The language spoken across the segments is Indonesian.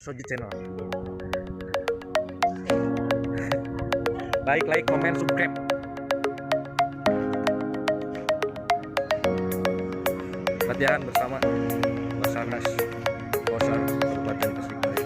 Soji channel. Like, komen, subscribe. Latihan bersama Basarnas Kosar Kabupaten Tasikmalaya.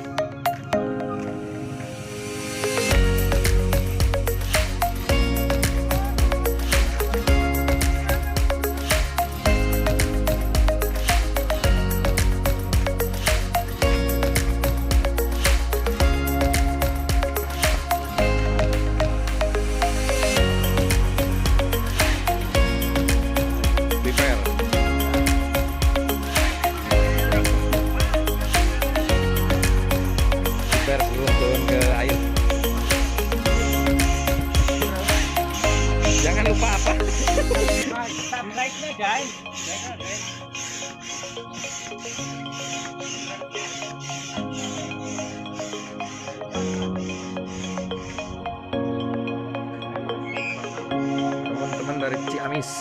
Belum turun ke air. Jangan lupa apa? Like-nya guys. Teman-teman dari Ciamis.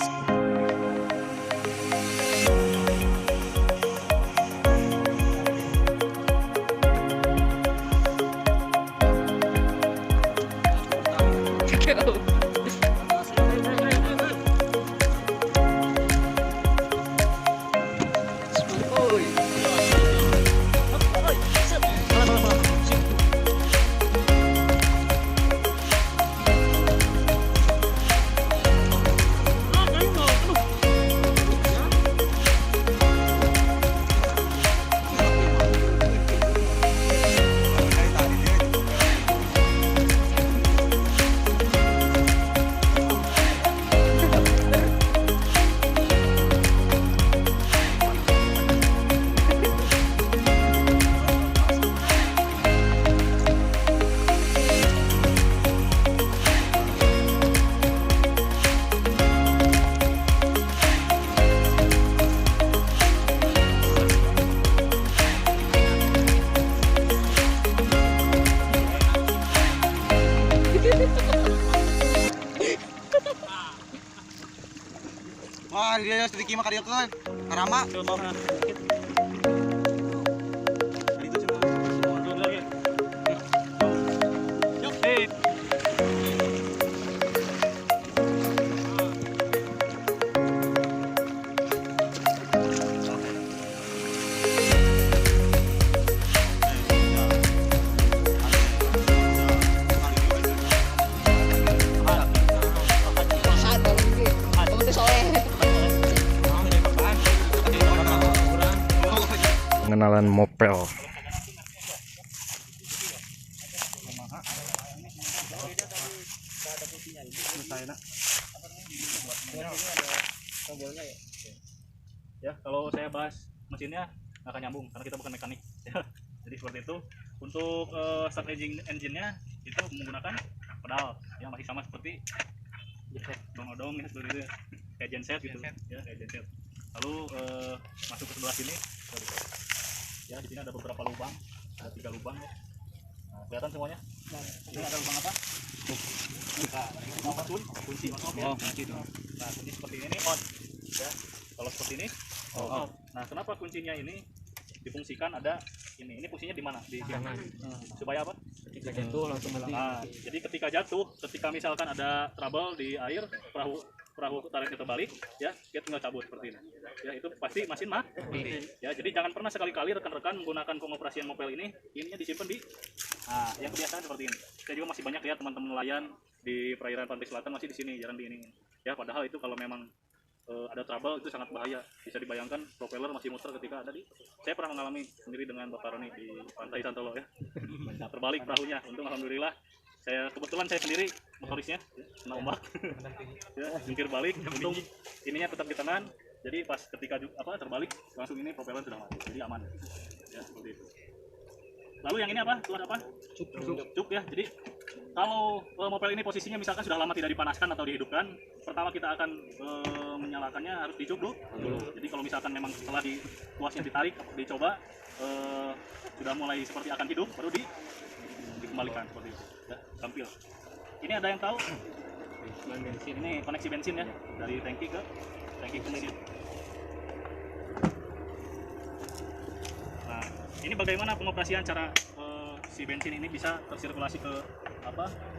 Wah, dia sedikit mah karyakan. Karama. Pengenalan mopel. Ya, kalau saya bahas mesinnya nggak akan nyambung karena kita bukan mekanik. Jadi seperti itu. Untuk start engine-nya itu menggunakan pedal yang masih sama seperti odong-odong ya, seperti itu ya. Kayak genset gitu ya, kayak genset. Lalu masuk ke sebelah sini. Ya, di sini ada beberapa lubang, ada 3 lubang ya. Nah, kelihatan semuanya. Ini ada lubang apa? Kunci on off ya. Nah, kunci seperti ini on ya. Kalau seperti ini off. Nah, kenapa kuncinya ini difungsikan ada ini fungsinya di mana? Di kanan. Supaya apa? Ketika jatuh langsung mati. Nah, jadi ketika jatuh, ketika misalkan ada trouble di air, perahu tariknya terbalik ya, dia tinggal cabut seperti ini ya, itu pasti mesin mati ya. Jadi jangan pernah sekali-kali rekan-rekan menggunakan pengoperasian mopel ininya disimpan di yang kebiasaan seperti ini. Saya juga masih banyak lihat teman-teman nelayan di perairan pantai selatan masih di sini, jarang di ini ya. Padahal itu kalau memang ada trouble itu sangat bahaya. Bisa dibayangkan propeller masih muter ketika ada di, saya pernah mengalami sendiri dengan Bapak Roni di pantai Santolo ya. Terbalik perahunya, untung alhamdulillah kebetulan saya sendiri motorisnya kena ombak ya, jungkir balik, untung ininya tetap di tangan. Jadi pas ketika terbalik langsung ini propeller sudah mati, jadi aman ya, seperti itu. Lalu yang ini apa? Tuan apa? Cuk ya. Jadi kalau mopel ini posisinya misalkan sudah lama tidak dipanaskan atau dihidupkan, pertama kita akan menyalakannya harus dicuk dulu. Jadi kalau misalkan memang setelah tuasnya ditarik, dicoba sudah mulai seperti akan hidup, baru dikembalikan seperti itu ya, tampil. Ini ada yang tahu? Ini koneksi bensin ya, dari tangki ke mesin. Nah, ini bagaimana pengoperasian cara si bensin ini bisa tersirkulasi ke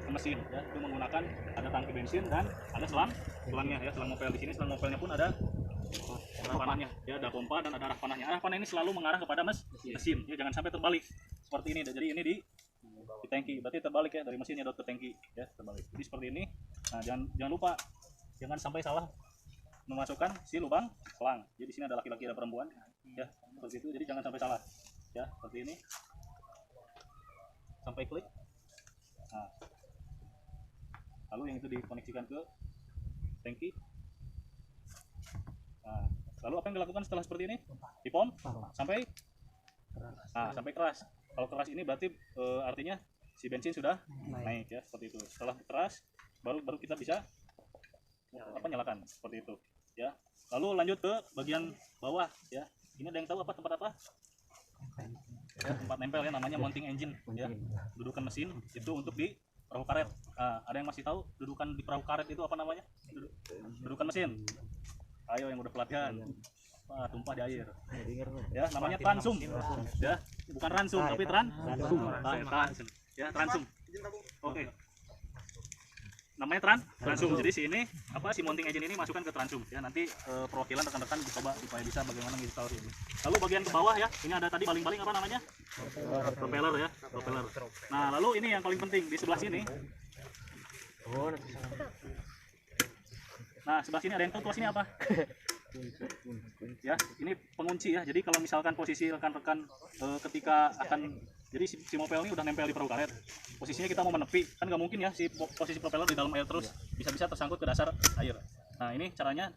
ke mesin ya. Itu menggunakan ada tangki bensin dan ada selangnya ya. Selang mopel di sini, selang mopelnya pun ada arah panahnya ya, ada pompa dan ada arah panahnya. Arah panah ini selalu mengarah kepada mesin ya, jangan sampai terbalik seperti ini. Jadi ini di tangki, berarti terbalik ya, dari mesinnya ke tangki ya, terbalik. Jadi seperti ini. Nah, jangan lupa, jangan sampai salah memasukkan si lubang selang. Jadi di sini ada laki-laki, ada perempuan ya, seperti itu. Jadi jangan sampai salah ya, seperti ini. Sampai klik. Nah, lalu yang itu dikoneksikan ke tangki. Nah, lalu apa yang dilakukan setelah seperti ini? Dipom sampai sampai keras. Kalau keras ini berarti artinya si bensin sudah naik ya, seperti itu. Setelah keras baru kita bisa nyalakan seperti itu ya. Lalu lanjut ke bagian bawah ya. Ini ada yang tahu apa tempat apa? Ya, tempat nempel ya, namanya mounting engine ya. Dudukan mesin itu untuk di perahu karet. Ada yang masih tahu dudukan di perahu karet itu apa namanya? Dudukan mesin. Ayo yang udah pelatihan. Tumpah di air. Ya, namanya transum. Ya, bukan ransum tapi transum. Ya, transum. Oke. Namanya transum. Jadi si mounting engine ini masukkan ke transum ya. Nanti perwakilan rekan-rekan dicoba supaya bisa bagaimana install ini. Lalu bagian ke bawah ya, ini ada tadi baling-baling apa namanya? Propeller ya, propeller. Nah, lalu ini yang paling penting di sebelah sini. Nah, sebelah sini ada yang tahu tuas ini apa? Ya, ini pengunci ya. Jadi kalau misalkan posisi rekan-rekan ketika akan, jadi si mopel ini udah nempel di perahu karet. Posisinya kita mau menepi, kan nggak mungkin ya si posisi propeller di dalam air terus, bisa-bisa tersangkut ke dasar air. Nah, ini caranya,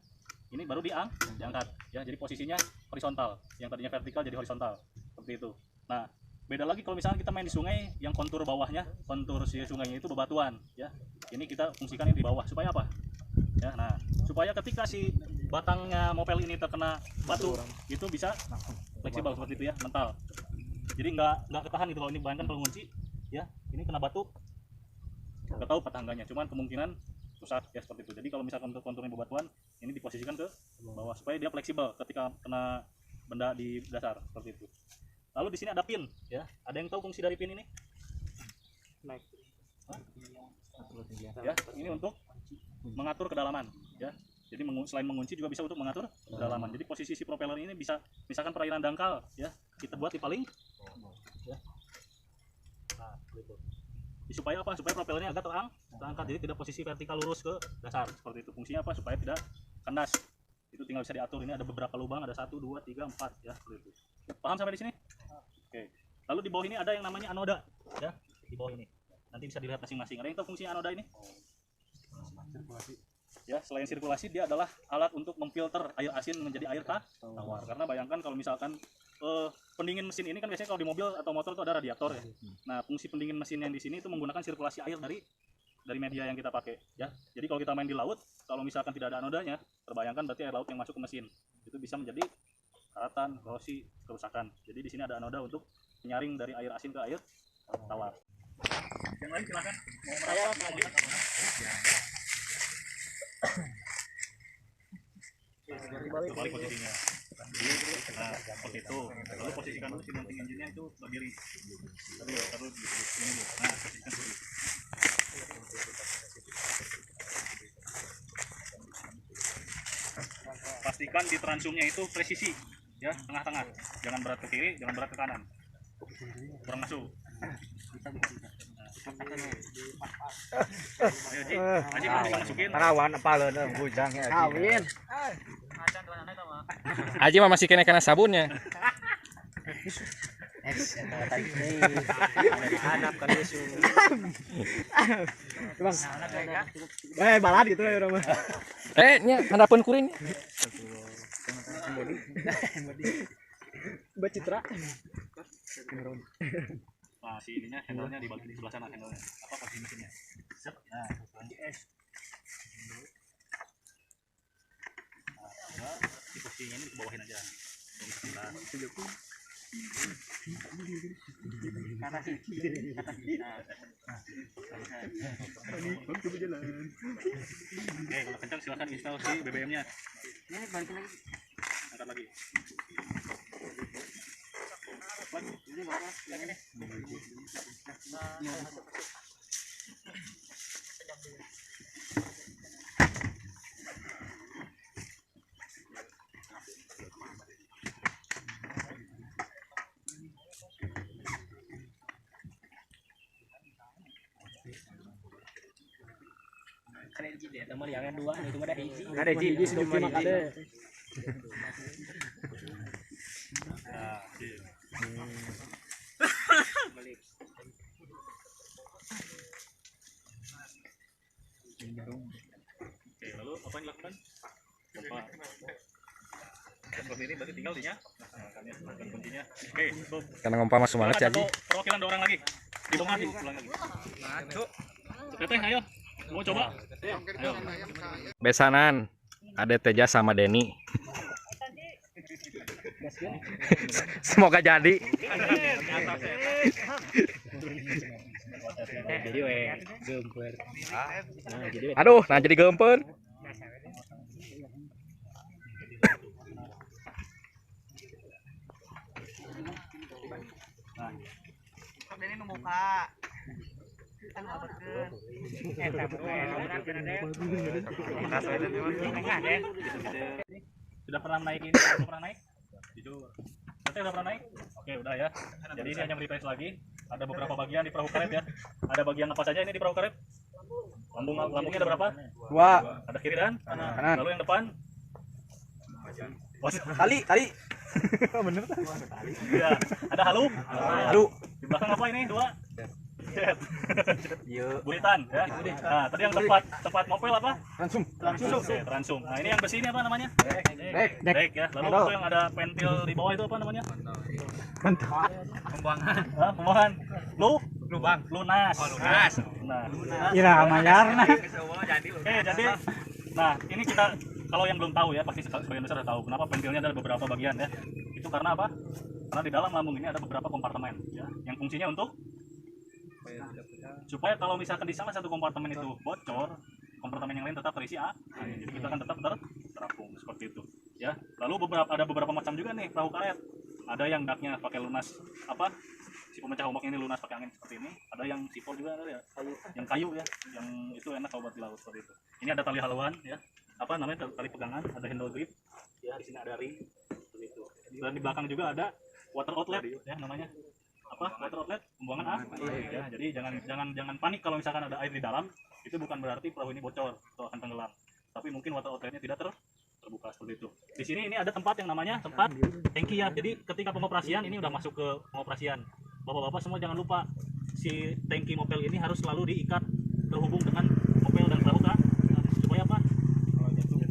ini baru diangkat ya. Jadi posisinya horizontal, yang tadinya vertikal jadi horizontal seperti itu. Nah, beda lagi kalau misalnya kita main di sungai yang kontur bawahnya, kontur si sungainya itu bebatuan ya. Ini kita fungsikan ini di bawah supaya apa? Ya, nah, supaya ketika si batangnya mopel ini terkena batu itu bisa fleksibel seperti itu ya, mental. Jadi nggak ketahan gitu. Kalau ini bayangkan pengunci ya, ini kena batu nggak tahu patangganya, cuman kemungkinan rusak ya, seperti itu. Jadi kalau misalkan untuk konturnya bebatuan, ini diposisikan ke bawah supaya dia fleksibel ketika kena benda di dasar seperti itu. Lalu di sini ada pin ya. Ada yang tahu fungsi dari pin ini? Ya, ini untuk mengatur kedalaman ya. Jadi selain mengunci juga bisa untuk mengatur kedalaman. Jadi posisi si propeller ini bisa, misalkan perairan dangkal ya, kita buat di paling ya. Nah, gitu. Supaya apa? Supaya propellernya agak terangkat, jadi tidak posisi vertikal lurus ke dasar seperti itu. Fungsinya apa? Supaya tidak kandas. Itu tinggal bisa diatur. Ini ada beberapa lubang, ada 1, 2, 3, 4 ya, seperti itu. Paham sampai di sini? Oke. Lalu di bawah ini ada yang namanya anoda ya. Di bawah ini nanti bisa dilihat masing-masing. Ada yang tahu fungsinya anoda ini? Ya, selain sirkulasi, dia adalah alat untuk memfilter air asin menjadi air tawar. Karena bayangkan kalau misalkan pendingin mesin ini kan biasanya kalau di mobil atau motor itu ada radiator ya. Nah, fungsi pendingin mesin yang di sini itu menggunakan sirkulasi air dari media yang kita pakai ya. Jadi kalau kita main di laut, kalau misalkan tidak ada anodanya, terbayangkan berarti air laut yang masuk ke mesin itu bisa menjadi karatan, korosi, kerusakan. Jadi di sini ada anoda untuk menyaring dari air asin ke air tawar. Yang lain silakan. Mau melihat apa? Balik posisinya. Nah, seperti itu. Lalu posisikan dulu si mounting engine-nya itu berdiri. Terus ini dulu. Nah, posisikan dulu. Pastikan di transumnya itu presisi ya, tengah-tengah. Jangan berat ke kiri, jangan berat ke kanan. Kurang masuk. Ayo Ji, Aji kalau bisa masukin. Tarawan apa lo bujangnya. Kawin. Aji mah masih kena sabunnya. Anak kan isu. Balad gitu ya orang mah. Nya handapun kuring. Mbak Citra. Nah, si ininya handle-nya di sebelah sana handle-nya. Apa posisi mesinnya? Set. Nah, si posisinya ini kebawahin aja. Kata sih. Oke, kalau kencang silakan install si BBM-nya. Ini balikin lagi. Angkat lagi. Ada hiji cuma ada. Oke, lalu apa yang dilakukan? Pompa. Seperti ini berarti tinggal dinya. Nah, kami masukkan kuncinya. Oke, stop. Karena ngompa mas semangat Ada jadi. satu perwakilan 2 orang lagi. Dibongkar ulang lagi. Teteh, ayo. Mau coba? Ayo. Besanan. Ada Teja sama Denny. Semoga jadi. Aduh, nah jadi gemper. Sudah pernah naik ini? Belum pernah naik? Jujur. Teteh udah pernah naik? Oke, udah ya. Jadi ini hanya merefresh lagi. Ada beberapa bagian di perahu karet ya. Ada bagian apa saja ini di perahu karet? Lambungnya ada berapa? 2. Ada kiri dan Kanan. Lalu yang depan? Tali. Bener. Ya. Ada halu? Aduh. Di belakang apa ini? 2? Iya. Buritan ya. Nah, tadi yang tempat mopel apa? Langsung. Oke, transum. Nah, ini yang besi ini apa namanya? Dek. Dek ya. Lalu itu yang ada pentil di bawah itu apa namanya? Pembuangan. Pembuangan. Lubang. Lunas. Lunas. Nah. Ira mayarna. Oke, jadi nah, ini kita kalau yang belum tahu ya, pasti sebagian besar sudah tahu kenapa pentilnya ada beberapa bagian ya. Itu karena apa? Karena di dalam lambung ini ada beberapa kompartemen ya, yang fungsinya untuk supaya kalau misalkan di salah satu kompartemen itu bocor, kompartemen yang lain tetap terisi air. Jadi kita akan tetap terapung seperti itu ya. Lalu ada beberapa macam juga nih perahu karet. Ada yang daknya pakai lunas apa? Si pemecah ombak ini lunas pakai angin seperti ini. Ada yang sipol juga ada ya. Yang kayu ya. Yang itu enak kalau buat di laut seperti itu. Ini ada tali haluan ya. Apa namanya? Tali pegangan, ada handle grip. Ya, di sini ada ring seperti itu. Dan di belakang juga ada water outlet ya namanya. Apa? Water outlet, pembuangan air. Ya, jadi jangan panik kalau misalkan ada air di dalam. Itu bukan berarti perahu ini bocor atau akan tenggelam. Tapi mungkin water outletnya tidak terbuka seperti itu. Di sini ini ada tempat yang namanya tempat tangki ya. Jadi ketika pengoperasian ini udah masuk ke pengoperasian. Bapak-bapak semua jangan lupa si tangki mopel ini harus selalu diikat terhubung dengan mopel dan perahu kan. Supaya apa?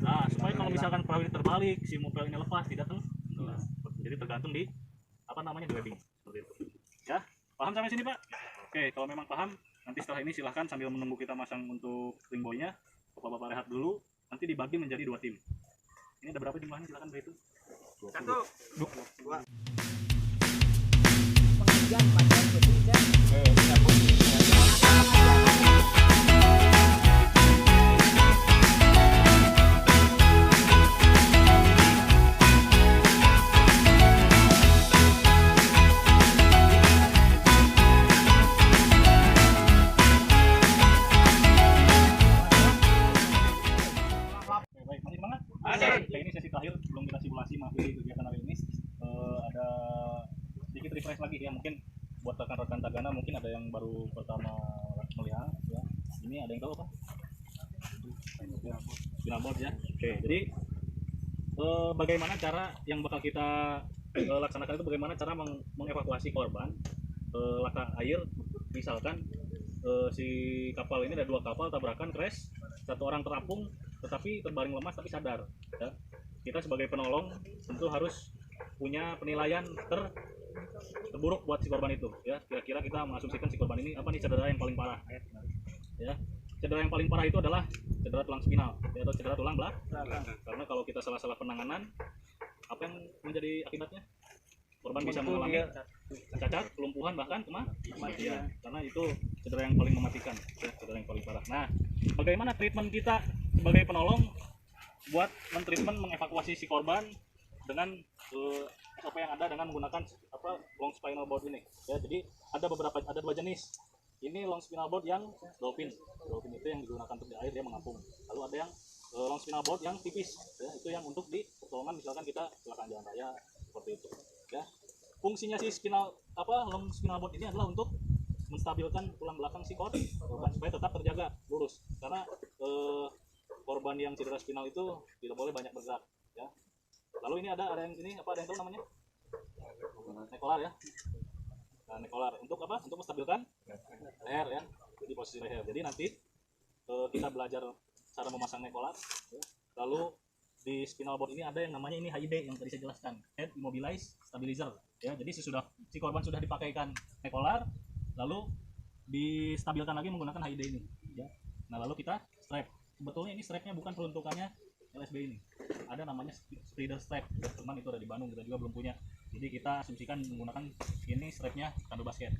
Nah, supaya kalau misalkan perahu ini terbalik, si mopel ini lepas tidak tenggelam. Jadi tergantung di apa namanya webbing seperti itu. Ya, paham sampai sini Pak? Oke, kalau memang paham, nanti setelah ini silahkan sambil menunggu kita masang untuk ring boy-nya, bapak-bapak rehat dulu, nanti dibagi menjadi 2 tim. Ini ada berapa jumlahnya? Silahkan berhitung. 1, 2. Baik, masih semangat? Oke, ini sesi terakhir sebelum kita simulasi mengakhiri kegiatan hari ini. Ada sedikit refresh lagi ya, mungkin buat rekan-rekan Tagana mungkin ada yang baru pertama melihat ya. Ini ada yang tahu apa? Spinalboard ya. Oke, jadi bagaimana cara yang bakal kita laksanakan itu, bagaimana cara mengevakuasi korban laka air. Misalkan si kapal ini ada 2 kapal tabrakan crash, 1 orang terapung tetapi terbaring lemas tapi sadar ya. Kita sebagai penolong tentu harus punya penilaian terburuk buat si korban itu ya. Kira-kira kita mengasumsikan si korban ini apa nih cedera yang paling parah ya. Cedera yang paling parah itu adalah cedera tulang spinal ya, atau cedera tulang belakang. Karena kalau kita salah-salah penanganan, apa yang menjadi akibatnya? Korban bisa mengalami cacat, kelumpuhan, bahkan kematian. Karena itu cedera yang paling mematikan ya, cedera yang paling parah. Nah, bagaimana treatment kita sebagai penolong buat mentreatment mengevakuasi si korban dengan SOP yang ada dengan menggunakan long spinal board ini. Ya, jadi ada dua jenis. Ini long spinal board yang dolphin itu yang digunakan untuk di air, dia mengapung. Lalu ada yang long spinal board yang tipis, ya, itu yang untuk di pertolongan misalkan kita kecelakaan jalan raya seperti itu. Ya, fungsinya si long spinal board ini adalah untuk menstabilkan tulang belakang si korban supaya tetap terjaga lurus, karena korban yang cedera spinal itu tidak boleh banyak bergerak. Ya. Lalu ini ada yang ini ada yang tahu namanya? Nekolar ya. Nah, nekolar untuk apa? Untuk menstabilkan leher ya. Jadi posisi leher. Jadi nanti kita belajar cara memasang nekolar. Ya. Lalu di spinal board ini ada yang namanya ini HID yang tadi saya jelaskan, Head Immobilized Stabilizer. Ya, jadi si korban sudah dipakaikan nekolar, lalu distabilkan lagi menggunakan HID ini. Ya. Nah, lalu kita strap. Sebetulnya ini strapnya bukan peruntukannya LSB ini. Ada namanya spreader strap. Teman itu ada di Bandung, kita juga belum punya. Jadi kita asumsikan menggunakan ini strapnya kando basket.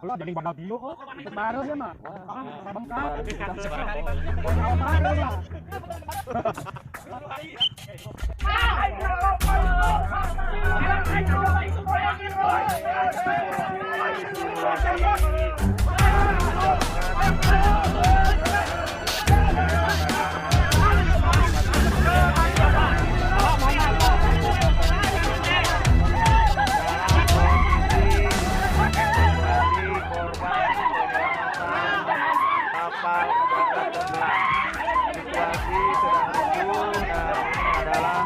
Lo jadi bakal dulu kok. Baru dia mah. Bengkak. Situasi sedang acuh dan adalah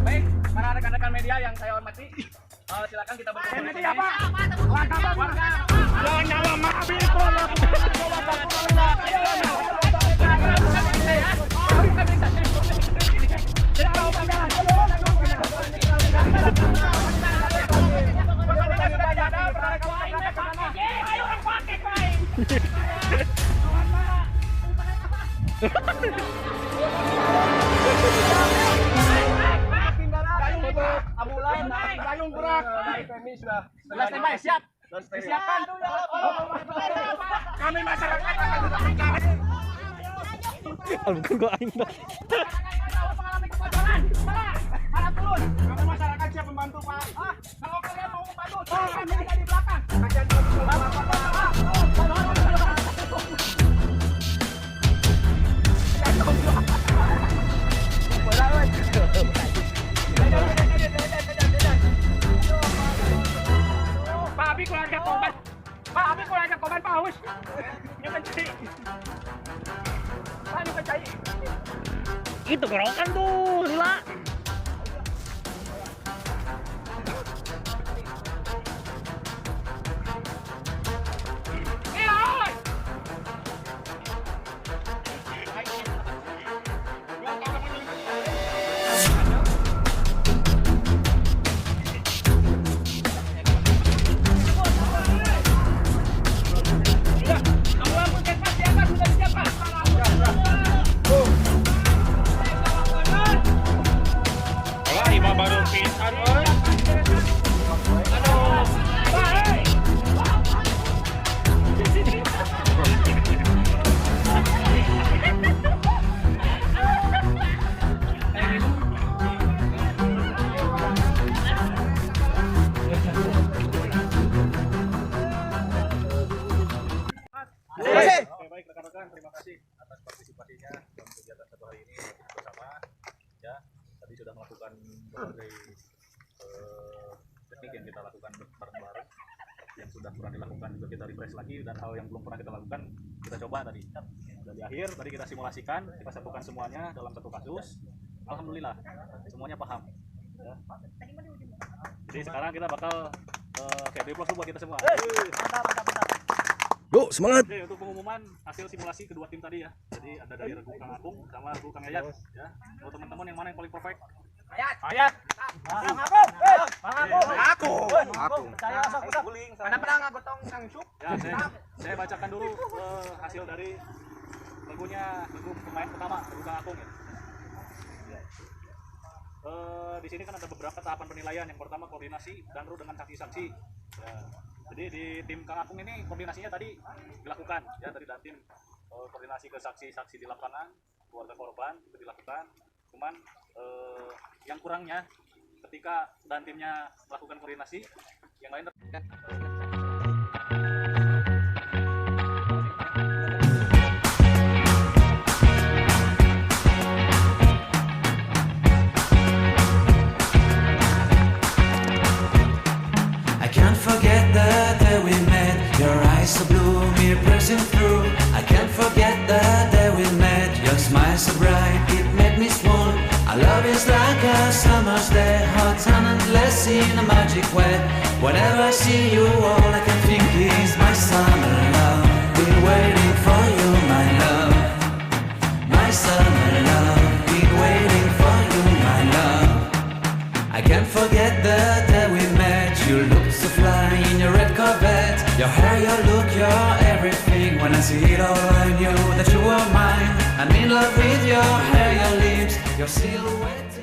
Baik, para rekan-rekan media yang saya hormati, silakan kita berkomunikasi. Gayung gerak. Kami sudah standby, siap. Disiapkan. Kami masyarakat akan tetap mencari. Bukan gua aing dah. Para turun. Kami masyarakat siap membantu, Pak. Kalau kalian mau membantu, kami ada di belakang. Kalian Pak Abi keluarga korban. Pak Abi keluarga korban Pak Haus. Yang mencari. Pak ini mencari. Itu kerokan tuh, Lila. Baik rekan-rekan, terima kasih atas partisipasinya dalam kegiatan satu hari ini bersama. Ya, tadi sudah melakukan berbagai teknik yang kita lakukan bareng-bareng. Yang sudah pernah dilakukan juga kita refresh lagi, dan hal yang belum pernah kita lakukan kita coba tadi. Dan di akhir tadi kita simulasikan, kita satukan semuanya dalam satu kasus. Alhamdulillah semuanya paham. Ya. Jadi sekarang kita bakal kayak plus buat kita semua. Go, semangat. Oke, untuk pengumuman hasil simulasi kedua tim tadi ya. Jadi ada dari Regu Kang Agung sama Regu Kang Yayat ya. Untuk teman-teman yang mana yang paling perfect? Ayat. Aku. Saya usah guling. Mana pernah ngagotong Kang Sup? Ya, saya bacakan dulu hasil dari nunggu pemain pertama, nunggu Kang Akung ya. Di sini kan ada beberapa tahapan penilaian. Yang pertama koordinasi dan dengan saksi-saksi. Ya. Jadi di tim Kang Akung ini koordinasinya tadi dilakukan ya, tadi dan tim koordinasi ke saksi-saksi di lapangan, keluarga korban itu dilakukan. Cuman yang kurangnya ketika dan timnya melakukan koordinasi, yang lain I can't forget the day we met. Your eyes so blue, me pressing through. I can't forget the day we met. Your smile so bright, it made me swoon. Our love is like a summer's day, hot and endless in a magic way. Whenever I see you, all I can think is my summer love. Been waiting for you, my love. My summer love. Been waiting for you, my love. I can't forget the day we met. You looked so fly in your red Corvette. Your hair, your look, your everything. When I see it all, I knew that you were mine. I'm in love with your hair, your lips, your silhouette.